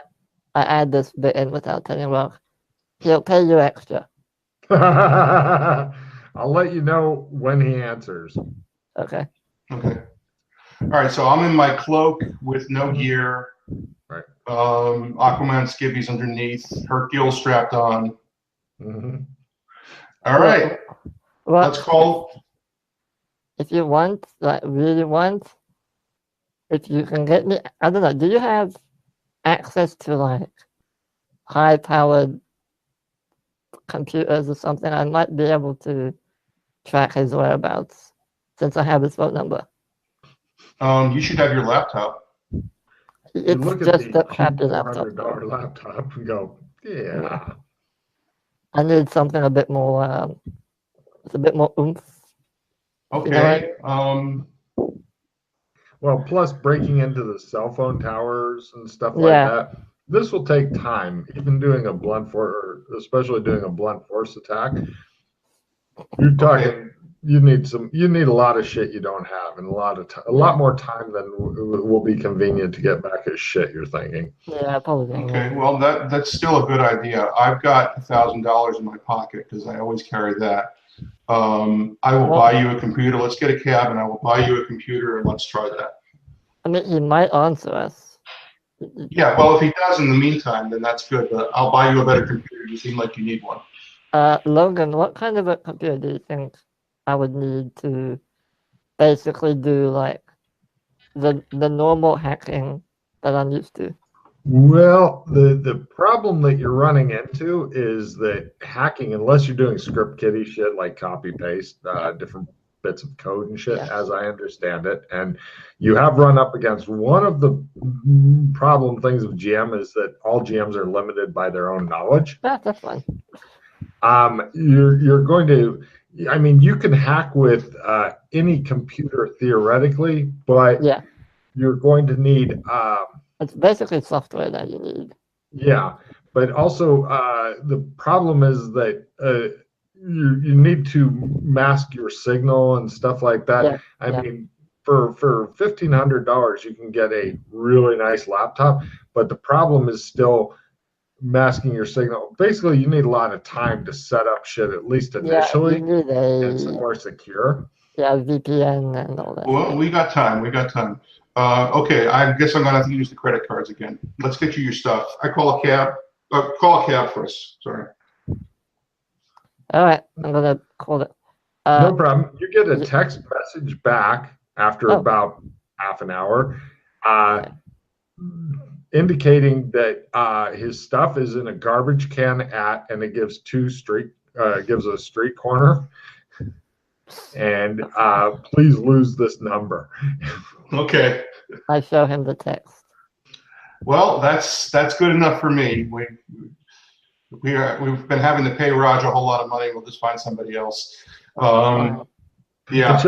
add this bit in without telling Rock. He'll pay you extra. I'll let you know when he answers. Okay. Okay. All right, so I'm in my cloak with no gear. Right. Aquaman skivvies underneath. Hercule strapped on. Mm-hmm. All right. Well, Let's call. if you want, like really want, if you can get me, I don't know, do you have access to like high-powered computers or something? I might be able to track his whereabouts since I have his phone number. You should have your laptop. You It's look just at a the crappy laptop. $400 laptop and go, yeah. I need something a bit more, with a bit more oomph. Okay. Well, plus breaking into the cell phone towers and stuff like Yeah. that. This will take time. Even doing a blunt force, or especially doing a blunt force attack. You're talking. Okay. You need a lot of shit you don't have, and a lot more time than will be convenient to get back his shit. You're thinking. Yeah, probably. Okay. Well, that's still a good idea. I've got $1,000 in my pocket because I always carry that. I will buy you a computer. Let's get a cab, and I will buy you a computer, and let's try that. I mean, he might answer us. Yeah. Well, if he does in the meantime, then that's good. But I'll buy you a better computer. You seem like you need one. Logan, what kind of a computer do you think I would need to basically do like the normal hacking that I'm used to? Well, the problem that you're running into is that hacking, unless you're doing script kiddie shit like copy paste different bits of code and shit, as I understand it, and you have run up against one of the problem things of GM is that all GMs are limited by their own knowledge. That's fine. You're going to, I mean, you can hack with any computer theoretically, but you're going to need. It's basically software that you need. Yeah, but also the problem is that you need to mask your signal and stuff like that. Yeah, I yeah. mean, for $1,500, you can get a really nice laptop, but the problem is still masking your signal. Basically, you need a lot of time to set up shit, at least Yeah, you initially, need and it's a more secure. VPN and all that. Well, shit. we got time. We got time. Okay, I guess I'm gonna have to use the credit cards again. Let's get you your stuff. I call a cab. Call a cab for us. Sorry. All right, I'm gonna call it. No problem. You get a y- text message back after Oh. about half an hour, Okay. indicating that his stuff is in a garbage can and it gives gives a street corner, and please lose this number. Okay. I show him the text. Well, that's good enough for me. We've been having to pay Raj a whole lot of money. We'll just find somebody else. Yeah.